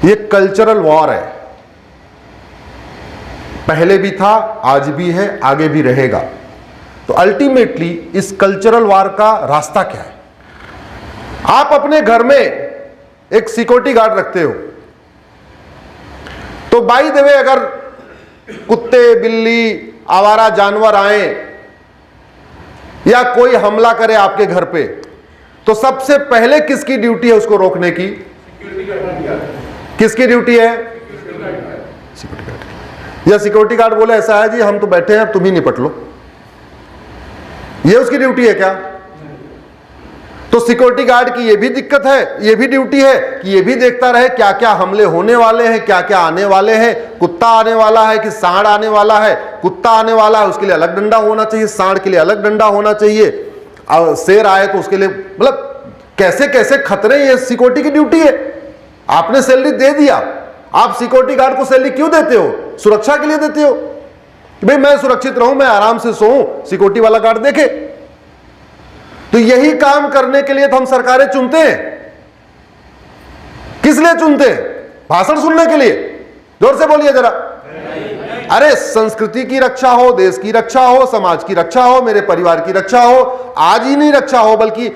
ये cultural war है, पहले भी था, आज भी है, आगे भी रहेगा। तो अल्टीमेटली इस कल्चरल वॉर का रास्ता क्या है? आप अपने घर में एक सिक्योरिटी गार्ड रखते हो, तो बाय द वे अगर कुत्ते, बिल्ली, आवारा जानवर आए या कोई हमला करे आपके घर पे, तो सबसे पहले किसकी ड्यूटी है उसको रोकने की? किसकी ड्यूटी है? Security guard. या सिक्योरिटी गार्ड बोले ऐसा है जी हम तो बैठे हैं, तुम ही निपट लो, ये उसकी ड्यूटी है क्या? तो सिक्योरिटी गार्ड की ये भी दिक्कत है, ये भी ड्यूटी है कि ये भी देखता रहे क्या क्या हमले होने वाले हैं, क्या क्या आने वाले हैं। कुत्ता आने वाला है कि सांड आने वाला है? कुत्ता आने वाला है, उसके लिए अलग डंडा होना चाहिए, सांड के लिए अलग डंडा होना चाहिए, और शेर आए तो उसके लिए, मतलब कैसे कैसे खतरे, ये सिक्योरिटी की ड्यूटी है। आपने सैलरी दे दिया, आप सिक्योरिटी गार्ड को सैलरी क्यों देते हो? सुरक्षा के लिए देते हो कि भाई मैं सुरक्षित रहूं, मैं आराम से सोऊं, सिक्योरिटी वाला गार्ड देखे। तो यही काम करने के लिए तो हम सरकारें चुनते हैं। किस लिए चुनते हैं? भाषण सुनने के लिए? जोर से बोलिए जरा। अरे संस्कृति की रक्षा हो, देश की रक्षा हो, समाज की रक्षा हो, मेरे परिवार की रक्षा हो। आज ही नहीं रक्षा हो, बल्कि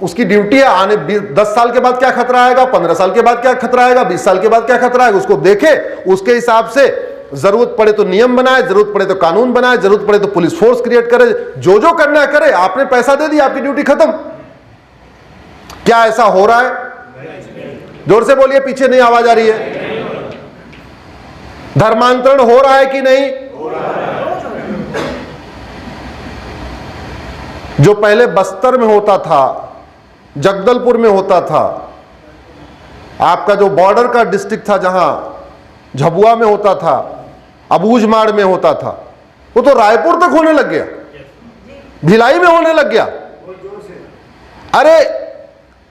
उसकी ड्यूटी है, आने 10 साल के बाद क्या खतरा आएगा, 15 साल के बाद क्या खतरा आएगा, 20 साल के बाद क्या खतरा आएगा, उसको देखे, उसके हिसाब से जरूरत पड़े तो नियम बनाए, जरूरत पड़े तो कानून बनाए, जरूरत पड़े तो पुलिस फोर्स क्रिएट करे, जो जो करना है करे। आपने पैसा दे दिया, आपकी ड्यूटी खत्म। क्या ऐसा हो रहा है? जोर से बोलिए, पीछे नहीं आवाज आ रही है। धर्मांतरण हो रहा है कि नहीं? जो पहले बस्तर में होता था, जगदलपुर में होता था, आपका जो बॉर्डर का डिस्ट्रिक्ट था, जहां झबुआ में होता था, अबूझमाड़ में होता था, वो तो रायपुर तक होने लग गया, भिलाई में होने लग गया। अरे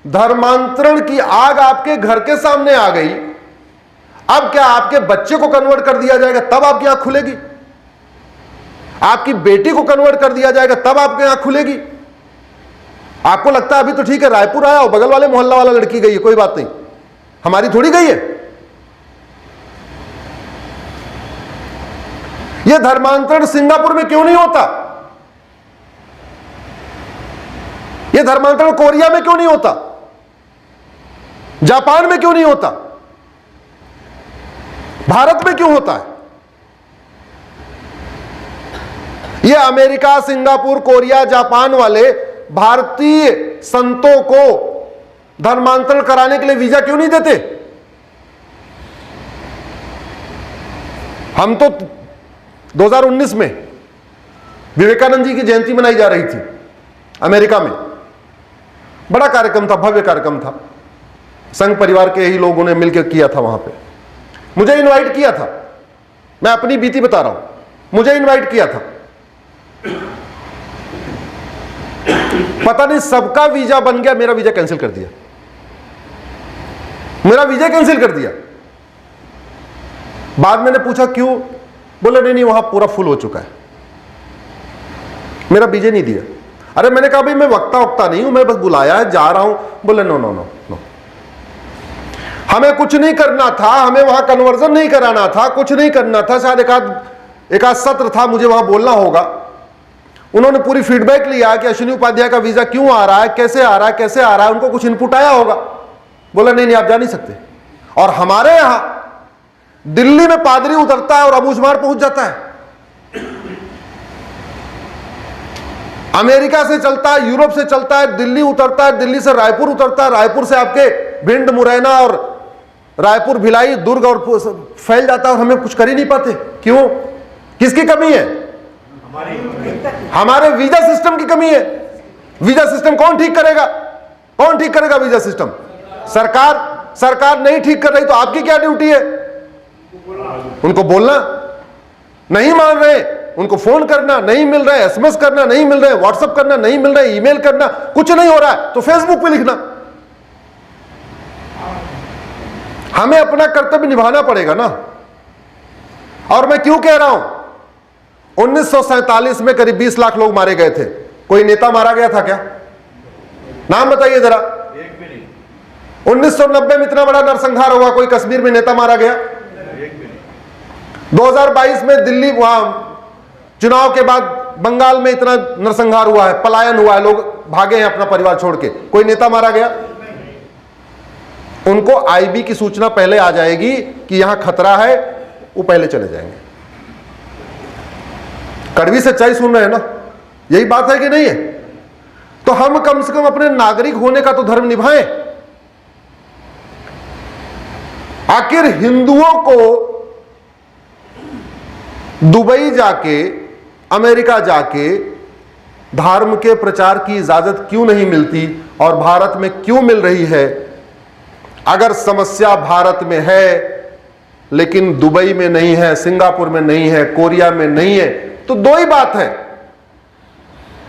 धर्मांतरण की आग आपके घर के सामने आ गई। अब क्या आपके बच्चे को कन्वर्ट कर दिया जाएगा तब आपकी आंख खुलेगी? आपकी बेटी को कन्वर्ट कर दिया जाएगा तब आपकी आंख खुलेगी? आपको लगता है अभी तो ठीक है, रायपुर आया और बगल वाले मोहल्ला वाला लड़की गई है, कोई बात नहीं, हमारी थोड़ी गई है। यह धर्मांतरण सिंगापुर में क्यों नहीं होता? यह धर्मांतरण कोरिया में क्यों नहीं होता? जापान में क्यों नहीं होता? भारत में क्यों होता है? यह अमेरिका, सिंगापुर, कोरिया, जापान वाले भारतीय संतों को धर्मांतरण कराने के लिए वीजा क्यों नहीं देते? हम तो 2019 में विवेकानंद जी की जयंती मनाई जा रही थी अमेरिका में, बड़ा कार्यक्रम था, भव्य कार्यक्रम था, संघ परिवार के ही लोगों ने मिलकर किया था। वहां पे मुझे इनवाइट किया था, मैं अपनी बीती बता रहा हूं, मुझे इनवाइट किया था। पता नहीं सबका वीजा बन गया, मेरा वीजा कैंसिल कर दिया, मेरा वीजा कैंसिल कर दिया। बाद मैंने पूछा क्यों, बोले नहीं वहां पूरा फुल हो चुका है, मेरा वीजा नहीं दिया। अरे मैंने कहा भाई मैं वक्ता नहीं हूं, मैं बस बुलाया है, जा रहा हूं। बोले नो नो नो नो, हमें कुछ नहीं करना था, हमें वहां कन्वर्जन नहीं कराना था, कुछ नहीं करना था। शायद एक आध सत्र था, मुझे वहां बोलना होगा। उन्होंने पूरी फीडबैक लिया कि अश्विनी उपाध्याय का वीजा क्यों आ रहा है, कैसे आ रहा है, कैसे आ रहा है, उनको कुछ इनपुट आया होगा। बोला नहीं आप जा नहीं सकते। और हमारे यहां दिल्ली में पादरी उतरता है और अबूझमाड़ पहुंच जाता है, अमेरिका से चलता है, यूरोप से चलता है, दिल्ली उतरता है, दिल्ली से रायपुर उतरता है, रायपुर से आपके भिंड, मुरैना और रायपुर, भिलाई, दुर्ग और फैल जाता है, और हमें कुछ कर ही नहीं पाते। क्यों? किसकी कमी है? हमारे वीजा सिस्टम की कमी है। वीजा सिस्टम कौन ठीक करेगा? कौन ठीक करेगा वीजा सिस्टम? सरकार नहीं ठीक कर रही तो आपकी क्या ड्यूटी है? उनको बोलना, नहीं मान रहे उनको फोन करना, नहीं मिल रहा है एसएमएस करना, नहीं मिल रहा है व्हाट्सएप करना, नहीं मिल रहा है ईमेल करना, कुछ नहीं हो रहा है तो फेसबुक पे लिखना। हमें अपना कर्तव्य निभाना पड़ेगा ना। और मैं क्यों कह रहा हूं, 1947 में करीब 20 लाख लोग मारे गए थे। कोई नेता मारा गया था क्या? नाम बताइए जरा। 1990 में इतना बड़ा नरसंहार हुआ, कोई कश्मीर में नेता मारा गया? 2022 में दिल्ली वहां चुनाव के बाद बंगाल में इतना नरसंहार हुआ है, पलायन हुआ है, लोग भागे हैं अपना परिवार छोड़ के, कोई नेता मारा गया? उनको आईबी की सूचना पहले आ जाएगी कि यहां खतरा है, वो पहले चले जाएंगे। कड़वी सच्चाई सुन रहे हैं ना, यही बात है कि नहीं है? तो हम कम से कम अपने नागरिक होने का तो धर्म निभाएं। आखिर हिंदुओं को दुबई जाके, अमेरिका जाके धर्म के प्रचार की इजाजत क्यों नहीं मिलती और भारत में क्यों मिल रही है? अगर समस्या भारत में है लेकिन दुबई में नहीं है, सिंगापुर में नहीं है, कोरिया में नहीं है, तो दो ही बात है,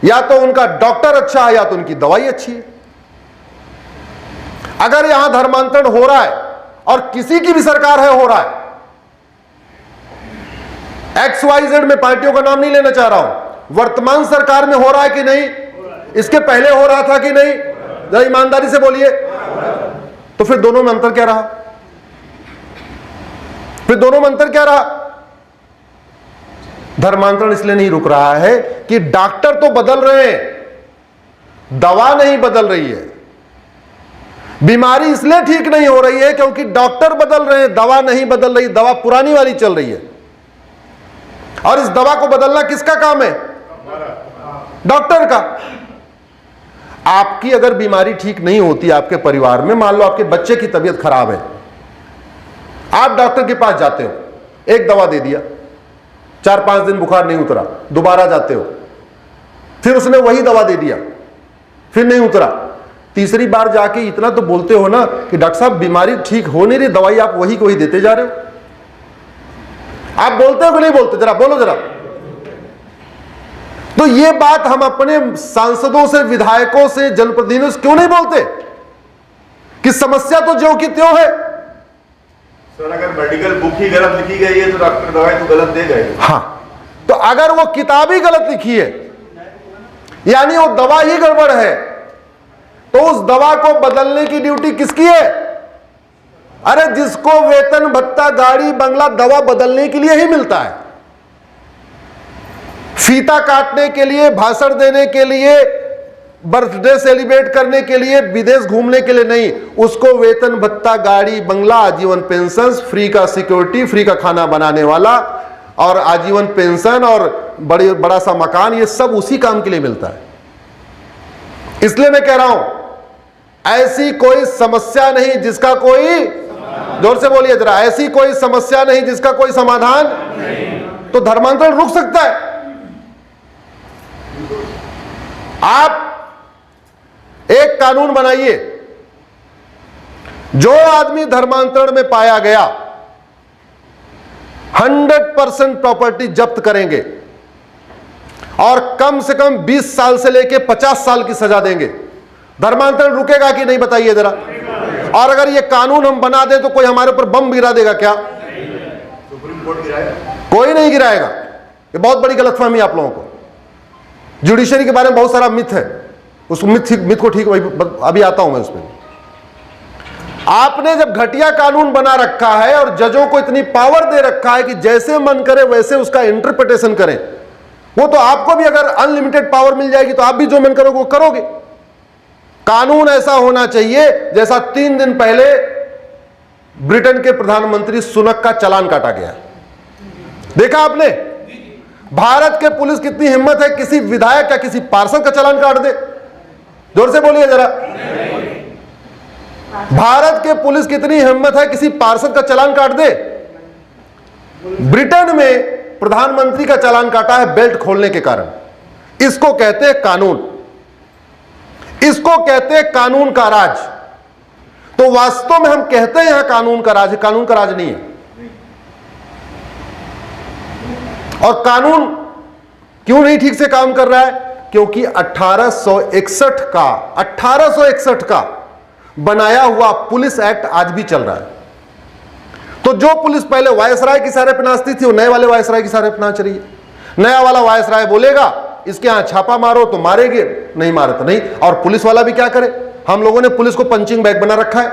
या तो उनका डॉक्टर अच्छा है या तो उनकी दवाई अच्छी है। अगर यहां धर्मांतरण हो रहा है और किसी की भी सरकार है हो रहा है, XYZ में पार्टियों का नाम नहीं लेना चाह रहा हूं, वर्तमान सरकार में हो रहा है कि नहीं? इसके पहले हो रहा था कि नहीं? जरा ईमानदारी से बोलिए। तो फिर दोनों में अंतर क्या रहा? फिर दोनों में अंतर क्या रहा? धर्मांतरण इसलिए नहीं रुक रहा है कि डॉक्टर तो बदल रहे हैं, दवा नहीं बदल रही है। बीमारी इसलिए ठीक नहीं हो रही है क्योंकि डॉक्टर बदल रहे हैं, दवा नहीं बदल रही, दवा पुरानी वाली चल रही है। और इस दवा को बदलना किसका काम है? डॉक्टर का। आपकी अगर बीमारी ठीक नहीं होती आपके परिवार में, मान लो आपके बच्चे की तबीयत खराब है, आप डॉक्टर के पास जाते हो, एक दवा दे दिया, 4-5 दिन बुखार नहीं उतरा, दोबारा जाते हो, फिर उसने वही दवा दे दिया, फिर नहीं उतरा, तीसरी बार जाके इतना तो बोलते हो ना कि डॉक्टर साहब बीमारी ठीक हो नहीं रही, दवाई आप वही को ही देते जा रहे हो। आप बोलते हो कि नहीं बोलते? जरा बोलो जरा। तो ये बात हम अपने सांसदों से, विधायकों से, जनप्रतिनिधियों से क्यों नहीं बोलते कि समस्या तो ज्यों की त्यों है? सर अगर मेडिकल बुक ही गलत लिखी गई है तो डॉक्टर दवाई तो गलत दे गए। हाँ, तो अगर वो किताब ही गलत लिखी है, यानी वो दवा ही गड़बड़ है, तो उस दवा को बदलने की ड्यूटी किसकी है? अरे जिसको वेतन भत्ता, गाड़ी, बंगला दवा बदलने के लिए ही मिलता है, फीता काटने के लिए, भाषण देने के लिए, बर्थडे सेलिब्रेट करने के लिए, विदेश घूमने के लिए नहीं। उसको वेतन भत्ता, गाड़ी, बंगला, आजीवन पेंशन, फ्री का सिक्योरिटी, फ्री का खाना बनाने वाला और आजीवन पेंशन और बड़ा सा मकान, ये सब उसी काम के लिए मिलता है। इसलिए मैं कह रहा हूं, ऐसी कोई समस्या नहीं जिसका कोई, जोर से बोलिए जरा, ऐसी कोई समस्या नहीं जिसका कोई समाधान नहीं। तो धर्मांतरण रुक सकता है। आप एक कानून बनाइए, जो आदमी धर्मांतरण में पाया गया 100% प्रॉपर्टी जब्त करेंगे और कम से कम 20 साल से लेकर 50 साल की सजा देंगे। धर्मांतरण रुकेगा कि नहीं बताइए जरा। और अगर ये कानून हम बना दें तो कोई हमारे ऊपर बम गिरा देगा क्या? सुप्रीम कोर्ट गिराएगा? कोई नहीं गिराएगा। ये बहुत बड़ी गलतफहमी आप लोगों को। जुडिशरी के बारे में बहुत सारा मिथ है, उस मिथ को ठीक अभी आता हूं मैं उसमें। आपने जब घटिया कानून बना रखा है और जजों को इतनी पावर दे रखा है कि जैसे मन करे वैसे उसका इंटरप्रिटेशन करें, वो तो आपको भी अगर अनलिमिटेड पावर मिल जाएगी तो आप भी जो मन करोगे वो करोगे। कानून ऐसा होना चाहिए जैसा 3 दिन पहले ब्रिटेन के प्रधानमंत्री सुनक का चालान काटा गया। देखा आपने? भारत के पुलिस कितनी हिम्मत है, किसी विधायक या किसी पार्षद का चालान काट दे? जोर से बोलिए जरा। भारत के पुलिस कितनी हिम्मत है, किसी पार्षद का चालान काट दे? ब्रिटेन में प्रधानमंत्री का चालान काटा है बेल्ट खोलने के कारण। इसको कहते हैं कानून, इसको कहते हैं कानून का राज। तो वास्तव में हम कहते हैं यहां कानून का राज है, कानून का राज नहीं है। और कानून क्यों नहीं ठीक से काम कर रहा है? क्योंकि 1861 का बनाया हुआ पुलिस एक्ट आज भी चल रहा है। तो जो पुलिस पहले वायसराय की सहारे पे नाचती थी, वो नए वाले वायसराय की सहारे पे नाच रही है। नया वाला वायसराय बोलेगा इसके यहां छापा मारो तो मारेंगे, नहीं मारे तो नहीं। और पुलिस वाला भी क्या करे? हम लोगों ने पुलिस को पंचिंग बैग बना रखा है।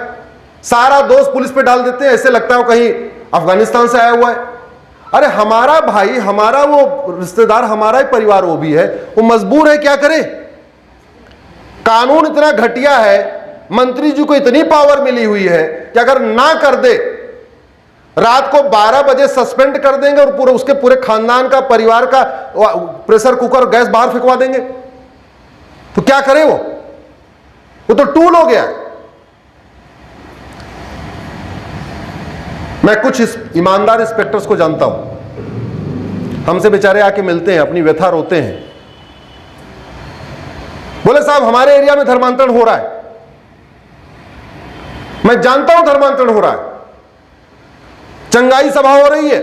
सारा दोष पुलिस पे डाल देते हैं, ऐसे लगता है कहीं अफगानिस्तान से आया हुआ है। अरे हमारा भाई, हमारा वो रिश्तेदार, हमारा ही परिवार वो भी है, वो मजबूर है, क्या करे। कानून इतना घटिया है, मंत्री जी को इतनी पावर मिली हुई है कि अगर ना कर दे, रात को 12 बजे सस्पेंड कर देंगे और पूरे उसके पूरे खानदान का, परिवार का प्रेशर कुकर, गैस बाहर फेंकवा देंगे। तो क्या करे वो तो टूल हो गया। मैं कुछ ईमानदार इंस्पेक्टर्स को जानता हूं, हमसे बेचारे आके मिलते हैं, अपनी व्यथा रोते हैं, बोले साहब हमारे एरिया में धर्मांतरण हो रहा है। मैं जानता हूं धर्मांतरण हो रहा है, चंगाई सभा हो रही है,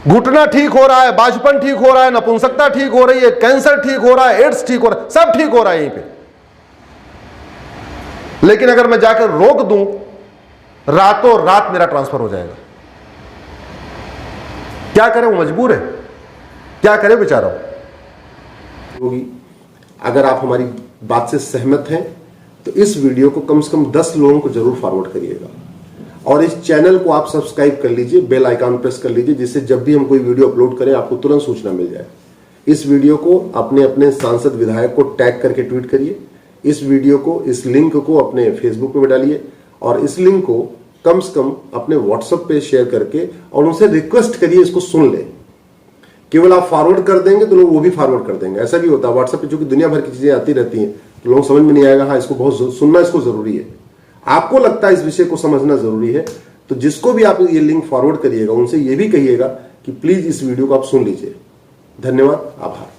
घुटना ठीक हो रहा है, बाजपन ठीक हो रहा है, नपुंसकता ठीक हो रही है, कैंसर ठीक हो रहा है, एड्स ठीक हो रहा है, सब ठीक हो रहा है यहीं पे। लेकिन अगर मैं जाकर रोक दूं, रातों रात मेरा ट्रांसफर हो जाएगा। क्या करे, वो मजबूर है, क्या करे बेचारा। होगी। अगर आप हमारी बात से सहमत हैं तो इस वीडियो को कम से कम 10 लोगों को जरूर फॉरवर्ड करिएगा और इस चैनल को आप सब्सक्राइब कर लीजिए, बेल आइकन प्रेस कर लीजिए, जिससे जब भी हम कोई वीडियो अपलोड करें आपको तुरंत सूचना मिल जाए। इस वीडियो को अपने अपने सांसद विधायक को टैग करके ट्वीट करिए। इस वीडियो को, इस लिंक को अपने फेसबुक पे डालिए और इस लिंक को कम से कम अपने व्हाट्सएप पे शेयर करके और उनसे रिक्वेस्ट करिए इसको सुन ले। केवल आप फॉरवर्ड कर देंगे तो लोग वो भी फॉरवर्ड कर देंगे। ऐसा भी होता है व्हाट्सएप पे, जो कि दुनिया भर की चीजें आती रहती हैं, तो लोगों समझ में नहीं आएगा, हाँ इसको बहुत सुनना, इसको जरूरी है। आपको लगता है इस विषय को समझना जरूरी है, तो जिसको भी आप ये लिंक फॉरवर्ड करिएगा उनसे ये भी कहिएगा कि प्लीज इस वीडियो को आप सुन लीजिए। धन्यवाद, आभार।